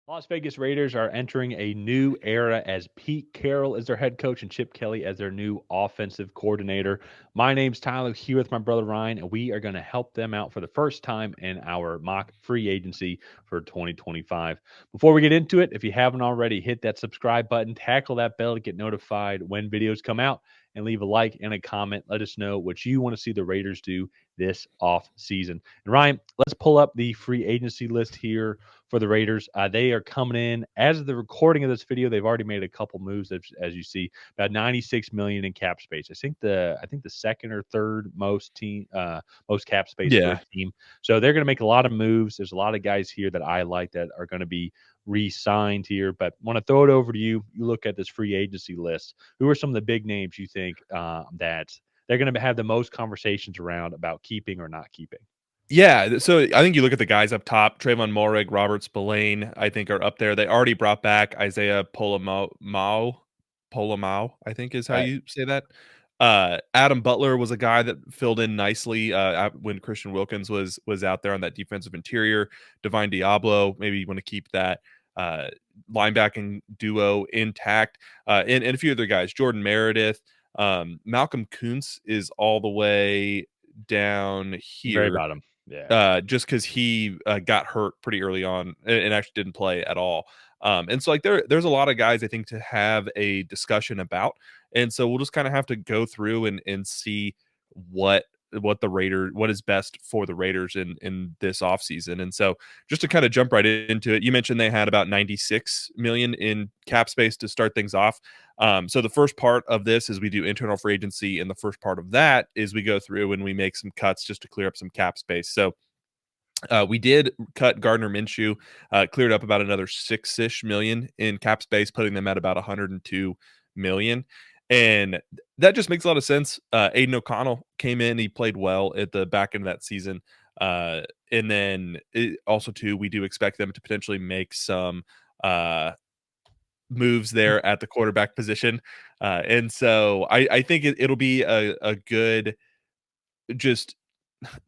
Las Vegas Raiders are entering a new era as Pete Carroll is their head coach and Chip Kelly as their new offensive coordinator. My name's Tyler here with my brother Ryan, and we are going to help them out for the first time in our mock free agency for 2025. Before we get into it, if you haven't already, hit that subscribe button, tackle that bell to get notified when videos come out, and leave a like and a comment. Let us know what you want to see the Raiders do this off season. And Ryan, let's pull up the free agency list here for the Raiders. They are coming in as of the recording of this video. They've already made a couple moves, as you see, about 96 million in cap space. I think the second or third most cap space for a Yeah. team. So they're going to make a lot of moves. There's a lot of guys here that I like that are going to be re-signed here. But want to throw it over to you. You look at this free agency list. Who are some of the big names you think that they're going to have the most conversations around about keeping or not keeping? Yeah, so I think you look at the guys up top, Trayvon Moehrig, Robert Spillane, I think are up there. They already brought back Isaiah Polamau, I think is how Right. you say that. Adam Butler was a guy that filled in nicely when Christian Wilkins was out there on that defensive interior. Divine Diablo, maybe you want to keep that uh, linebacking duo intact, and a few other guys. Jordan Meredith, Malcolm Kuntz is all the way down Very here bottom. Yeah. just because he got hurt pretty early on and actually didn't play at all. And so like there's a lot of guys I think to have a discussion about, and so we'll just kind of have to go through and see what what is best for the Raiders in this offseason. And so just to kind of jump right into it, you mentioned they had about 96 million in cap space to start things off. So the first part of this is we do internal free agency, and the first part of that is we go through and we make some cuts just to clear up some cap space. So we did cut Gardner Minshew, cleared up about another 6-ish million in cap space, putting them at about 102 million. And that just makes a lot of sense. Aiden O'Connell came in, he played well at the back end of that season. Uh, and then also, too, we do expect them to potentially make some moves there at the quarterback position. And so I think it'll be a good just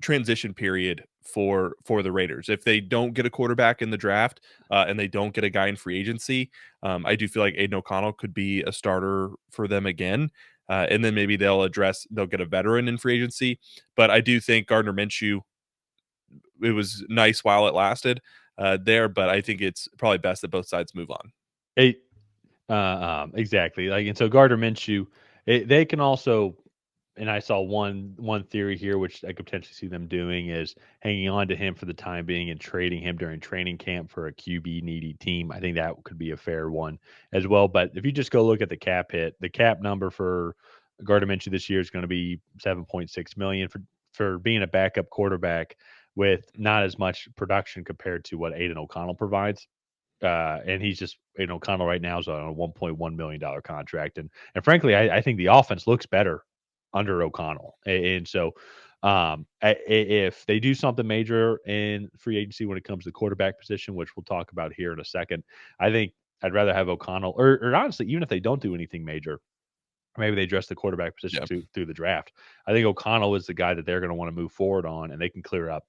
transition period for the Raiders. If they don't get a quarterback in the draft and they don't get a guy in free agency, I do feel like Aiden O'Connell could be a starter for them again. And then maybe they'll get a veteran in free agency. But I do think Gardner Minshew, it was nice while it lasted there, but I think it's probably best that both sides move on. It, exactly. Like, and so Gardner Minshew, they can also, and I saw one theory here, which I could potentially see them doing, is hanging on to him for the time being and trading him during training camp for a QB needy team. I think that could be a fair one as well. But if you just go look at the cap hit, the cap number for Gardner Minshew this year is going to be 7.6 million for being a backup quarterback with not as much production compared to what Aiden O'Connell provides. And he's just, O'Connell right now is on a $1.1 million contract, and frankly, I think the offense looks better under O'Connell, and so if they do something major in free agency when it comes to the quarterback position, which we'll talk about here in a second, I think I'd rather have O'Connell, or honestly, even if they don't do anything major, maybe they address the quarterback position Yeah. through the draft. I think O'Connell is the guy that they're going to want to move forward on, and they can clear up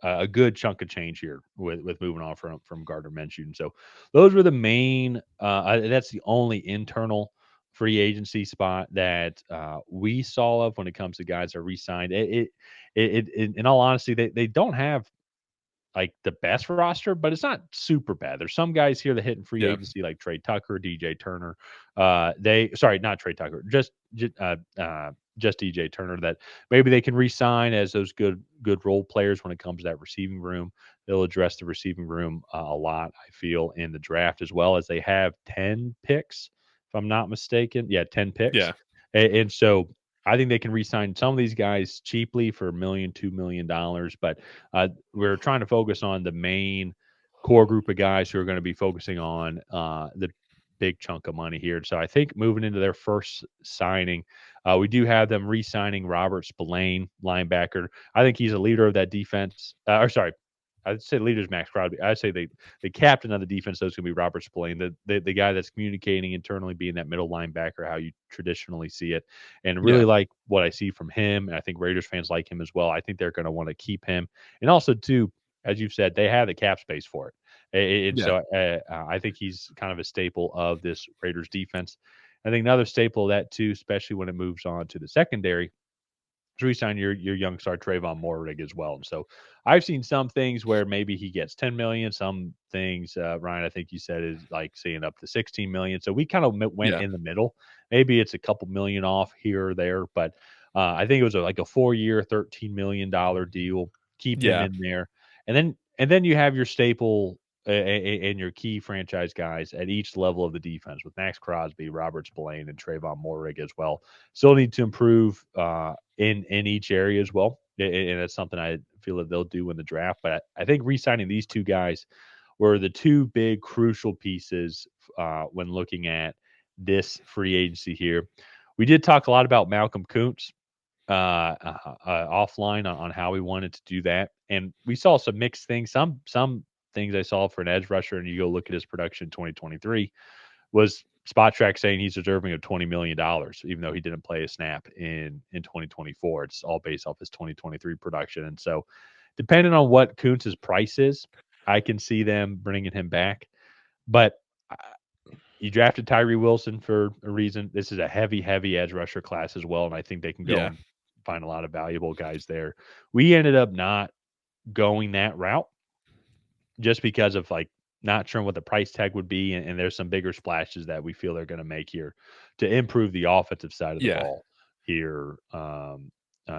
a good chunk of change here with moving on from Gardner Minshew. And so those were the main. That's the only internal free agency spot that we saw of when it comes to guys that are re-signed. In all honesty, they don't have like the best roster, but it's not super bad. There's some guys here that hit in free Yeah. agency like Trey Tucker, DJ Turner. They sorry, not Trey Tucker, just DJ Turner that maybe they can re-sign as those good role players when it comes to that receiving room. They'll address the receiving room a lot, I feel, in the draft as well as they have 10 picks, if I'm not mistaken. Yeah, 10 picks. Yeah. And so I think they can re-sign some of these guys cheaply for $1 million, $2 million, but we're trying to focus on the main core group of guys who are going to be focusing on the big chunk of money here. So I think moving into their first signing, we do have them re-signing Robert Spillane, linebacker. I think he's a leader of that defense. Or sorry, I'd say leader's Max Crosby. I'd say the captain of the defense though is going to be Robert Spillane, the guy that's communicating internally, being that middle linebacker, how you traditionally see it, and really Yeah. like what I see from him. And I think Raiders fans like him as well. I think they're going to want to keep him, and also too, as you've said, they have the cap space for it. And Yeah. so I think he's kind of a staple of this Raiders defense. I think another staple of that too, especially when it moves on to the secondary, to re-sign your young star Trayvon Moehrig as well. And so I've seen some things where maybe he gets 10 million. Some things, Ryan, I think you said is like seeing up to 16 million. So we kind of went Yeah. in the middle. Maybe it's a couple million off here or there, but I think it was like a 4 year, $13 million deal. Keep him Yeah. in there, and then you have your staple. And your key franchise guys at each level of the defense with Max Crosby, Robert Spillane, and Trayvon Moehrig as well. Still need to improve in each area as well, and that's something I feel that they'll do in the draft. But I think re-signing these two guys were the two big crucial pieces when looking at this free agency here. We did talk a lot about Malcolm Kuntz offline on how we wanted to do that, and we saw some mixed things. Some things I saw for an edge rusher, and you go look at his production in 2023 was Spot Track saying he's deserving of $20 million, even though he didn't play a snap in 2024. It's all based off his 2023 production, and so depending on what Kuntz's price is, I can see them bringing him back. But uh, you drafted Tyree Wilson for a reason. This is a heavy, heavy edge rusher class as well, and I think they can go Yeah. and find a lot of valuable guys there. We ended up not going that route just because of like not sure what the price tag would be, and there's some bigger splashes that we feel they're going to make here to improve the offensive side of the Yeah. ball here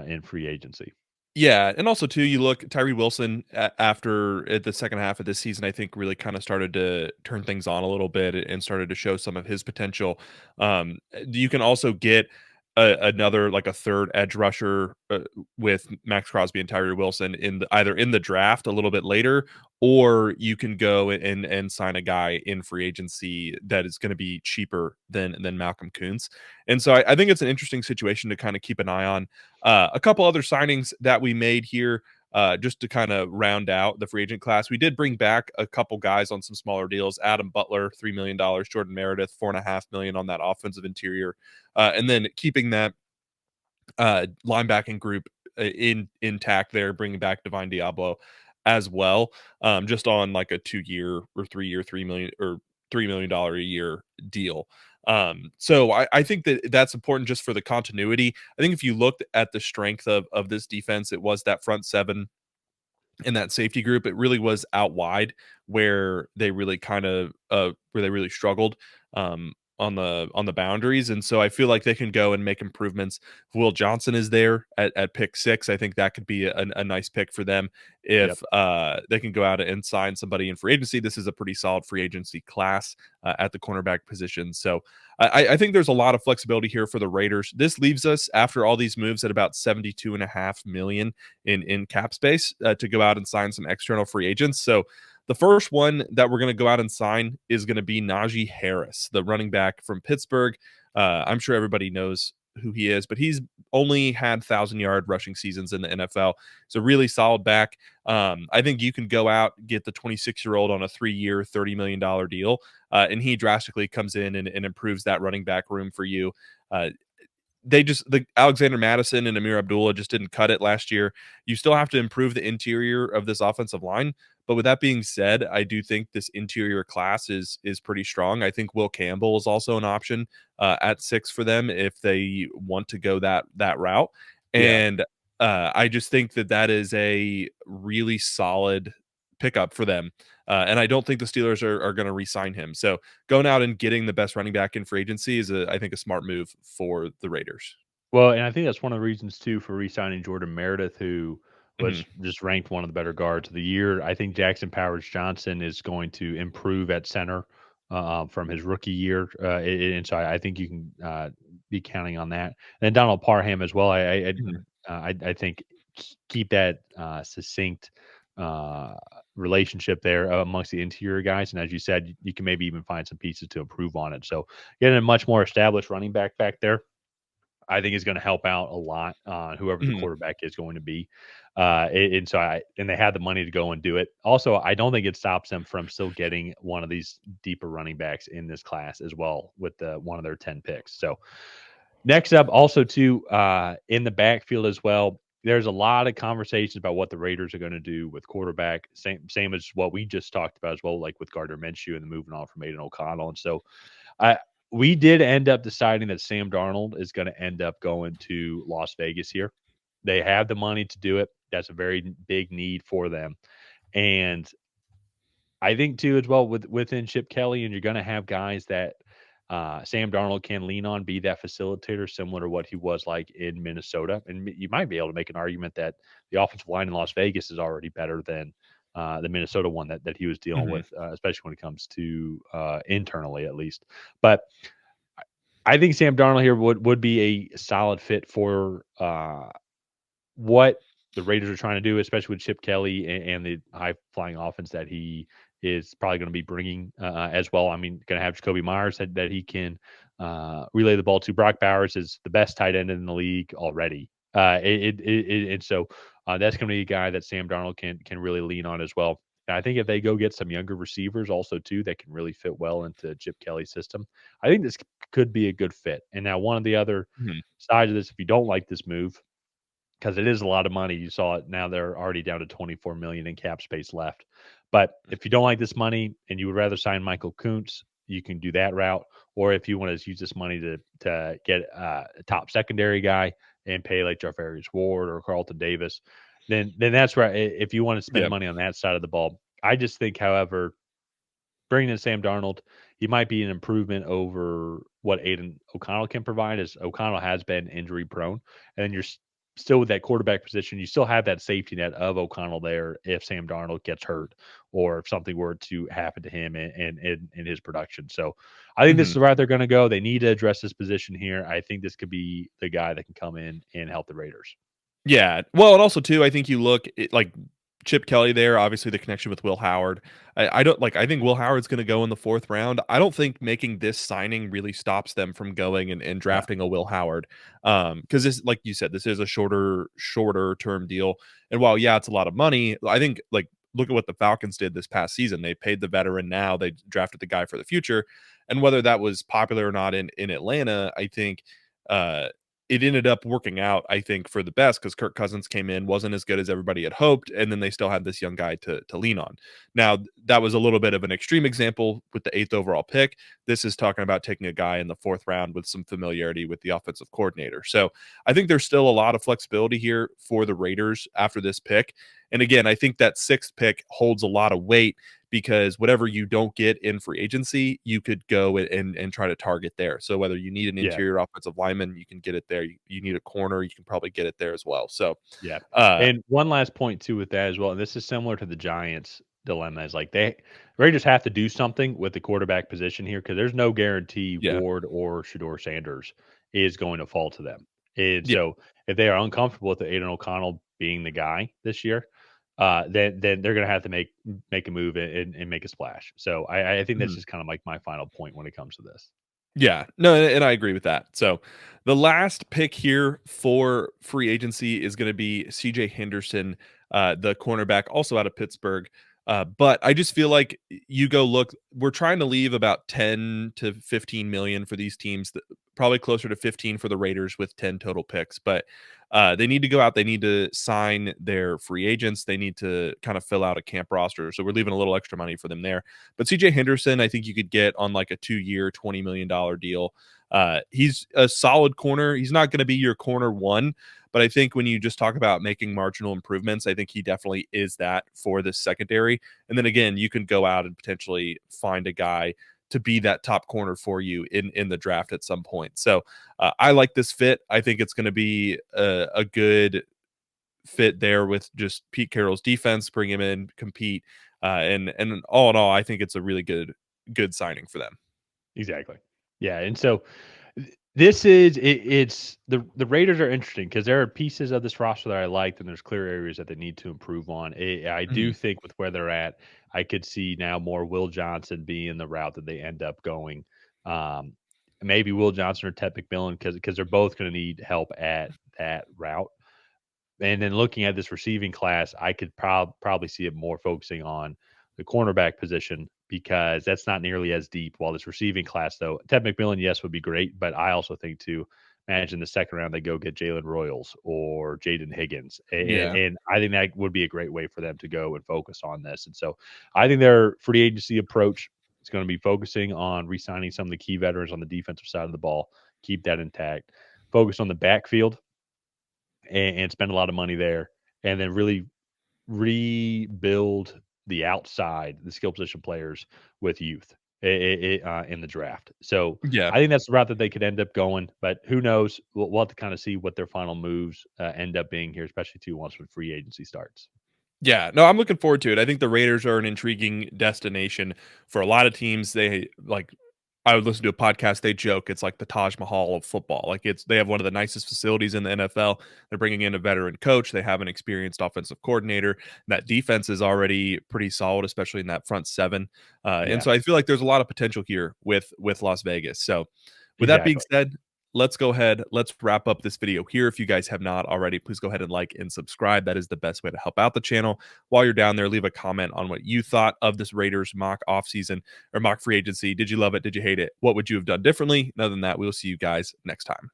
in free agency. Yeah, and also too, you look Tyree Wilson after at the second half of this season, I think really kind of started to turn things on a little bit and started to show some of his potential. You can also get another like a third edge rusher with Max Crosby and Tyree Wilson either in the draft a little bit later, or you can go and sign a guy in free agency that is going to be cheaper than Malcolm Kuntz. And so I think it's an interesting situation to kind of keep an eye on. A couple other signings that we made here, just to kind of round out the free agent class. We did bring back a couple guys on some smaller deals. Adam Butler, $3 million. Jordan Meredith, $4.5 million on that offensive interior, and then keeping that linebacking group intact there, bringing back Divine Diablo as well, just on like a 2 year or 3 year, 3 million or $3 million a year deal. So I think that that's important just for the continuity. I think if you looked at the strength of this defense, it was that front seven in that safety group. It really was out wide where they really kind of where they really struggled on the boundaries. And so I feel like they can go and make improvements. If Will Johnson is there at pick 6, I think that could be a nice pick for them Yep. if they can go out and sign somebody in free agency. This is a pretty solid free agency class at the cornerback position. So I think there's a lot of flexibility here for the Raiders. This leaves us after all these moves at about 72.5 million in cap space to go out and sign some external free agents. So the first one that we're going to go out and sign is going to be Najee Harris, the running back from Pittsburgh. I'm sure everybody knows who he is, but he's only had 1,000-yard rushing seasons in the NFL. It's a really solid back. I think you can go out, get the 26-year-old on a 3-year, $30 million deal, and he drastically comes in and improves that running back room for you. Uh, the Alexander Madison and Amir Abdullah just didn't cut it last year. You still have to improve the interior of this offensive line. But with that being said, I do think this interior class is pretty strong. I think Will Campbell is also an option at 6 for them if they want to go that route. Yeah. And I just think that is a really solid pickup for them. And I don't think the Steelers are going to re-sign him. So going out and getting the best running back in free agency is, I think, a smart move for the Raiders. Well, and I think that's one of the reasons too for re-signing Jordan Meredith, who Mhm. was just ranked one of the better guards of the year. I think Jackson Powers Johnson is going to improve at center from his rookie year, and so I think you can be counting on that. And Donald Parham as well. Mhm. I think keep that succinct uh, relationship there amongst the interior guys, and as you said, you can maybe even find some pieces to improve on it. So getting a much more established running back there I think is going to help out a lot, whoever the Mhm. quarterback is going to be. And so and they had the money to go and do it. Also, I don't think it stops them from still getting one of these deeper running backs in this class as well with one of their 10 picks. So next up, also too, in the backfield as well, there's a lot of conversations about what the Raiders are going to do with quarterback. Same as what we just talked about as well, like with Gardner Minshew and the moving on from Aiden O'Connell. And so I we did end up deciding that Sam Darnold is going to end up going to Las Vegas here. They have the money to do it. That's a very big need for them. And I think too as well within Chip Kelly, and you're going to have guys that Sam Darnold can lean on, be that facilitator, similar to what he was like in Minnesota. And you might be able to make an argument that the offensive line in Las Vegas is already better than the Minnesota one that he was dealing Mhm. with, especially when it comes to internally at least. But I think Sam Darnold here would be a solid fit for what the Raiders are trying to do, especially with Chip Kelly and the high flying offense that he is probably going to be bringing as well. I mean, going to have Jacoby Myers that he can relay the ball to. Brock Bowers is the best tight end in the league already. And so that's going to be a guy that Sam Darnold can really lean on as well. And I think if they go get some younger receivers also too that can really fit well into Chip Kelly's system, I think this could be a good fit. And now one of the other Mhm. sides of this, if you don't like this move, because it is a lot of money. You saw it now; they're already down to 24 million in cap space left. But if you don't like this money and you would rather sign Michael Kuntz, you can do that route. Or if you want to use this money to get a top secondary guy and pay like Jarvarius Ward or Carlton Davis, then that's where if you want to spend Yeah. money on that side of the ball. I just think, however, bringing in Sam Darnold, he might be an improvement over what Aiden O'Connell can provide, as O'Connell has been injury prone. And then you're still with that quarterback position. You still have that safety net of O'Connell there if Sam Darnold gets hurt or if something were to happen to him in his production. So I think this is Mhm. the route they're going to go. They need to address this position here. I think this could be the guy that can come in and help the Raiders. Yeah. Well, and also too, I think you look at, like, Chip Kelly there, obviously the connection with Will Howard. I don't like I think Will Howard's gonna go in the 4th round. I don't think making this signing really stops them from going and No. drafting a Will Howard. Because this, like you said, this is a shorter term deal. And while, yeah, it's a lot of money, I think, like, look at what the Falcons did this past season. They paid the veteran now, they drafted the guy for the future. And whether that was popular or not in Atlanta, I think uh it ended up working out, I think, for the best because Kirk Cousins came in, wasn't as good as everybody had hoped, and then they still had this young guy to lean on. Now, that was a little bit of an extreme example with the 8th overall pick. This is talking about taking a guy in the 4th round with some familiarity with the offensive coordinator. So I think there's still a lot of flexibility here for the Raiders after this pick. And again, I think that 6th pick holds a lot of weight because whatever you don't get in free agency, you could go and try to target there. So whether you need an Yeah. interior offensive lineman, you can get it there. You need a corner, you can probably get it there as well. So, Yeah. uh, And one last point too with that as well, and this is similar to the Giants dilemma is like Raiders have to do something with the quarterback position here because there's no guarantee yeah, Ward or Shador Sanders is going to fall to them. And yeah, so if they are uncomfortable with the Aiden O'Connell being the guy this year, then they're gonna have to make a move and make a splash. So I think that's mhm. just kind of like my final point when it comes to this. Yeah, no, and I agree with that. So, the last pick here for free agency is going to be C.J. Henderson, the cornerback, also out of Pittsburgh. But I just feel like you go look. We're trying to leave about 10 to 15 million for these teams. Probably closer to 15 for the Raiders with 10 total picks. But they need to go out. They need to sign their free agents. They need to kind of fill out a camp roster. So we're leaving a little extra money for them there. But CJ Henderson, I think you could get on like a 2-year, $20 million deal. He's a solid corner. He's not going to be your corner one, but I think when you just talk about making marginal improvements, I think he definitely is that for this secondary. And then again, you can go out and potentially find a guy to be that top corner for you in the draft at some point. So I like this fit. I think it's going to be a good fit there with just Pete Carroll's defense, bring him in, compete, and all in all, I think it's a really good signing for them. Exactly. Yeah, and so this is it's the Raiders are interesting because there are pieces of this roster that I liked, and there's clear areas that they need to improve on. I do Mhm. think with where they're at, I could see now more Will Johnson being the route that they end up going. Um, Maybe Will Johnson or Ted McMillan because they're both going to need help at that route. And then looking at this receiving class, I could probably see it more focusing on the cornerback position because that's not nearly as deep. While this receiving class, though, Ted McMillan, yes, would be great, but I also think too imagine the second round they go get Jalen Royals or Jaden Higgins, Yeah. and I think that would be a great way for them to go and focus on this. And so I think their free agency approach is going to be focusing on re-signing some of the key veterans on the defensive side of the ball, keep that intact, focus on the backfield, and spend a lot of money there, and then really rebuild the outside, the skill position players with youth in the draft. So Yeah. I think that's the route that they could end up going, but who knows? We'll have to kind of see what their final moves end up being here, especially too once when free agency starts. Yeah, no, I'm looking forward to it. I think the Raiders are an intriguing destination for a lot of teams. They like I would listen to a podcast, they joke it's like the Taj Mahal of football. Like it's they have one of the nicest facilities in the NFL. They're bringing in a veteran coach, they have an experienced offensive coordinator. That defense is already pretty solid, especially in that front seven. And Yeah, so I feel like there's a lot of potential here with Las Vegas. So with that being exactly. said, let's go ahead. Let's wrap up this video here. If you guys have not already, please go ahead and like and subscribe. That is the best way to help out the channel. While you're down there, leave a comment on what you thought of this Raiders mock offseason or mock free agency. Did you love it? Did you hate it? What would you have done differently? And other than that, we'll see you guys next time.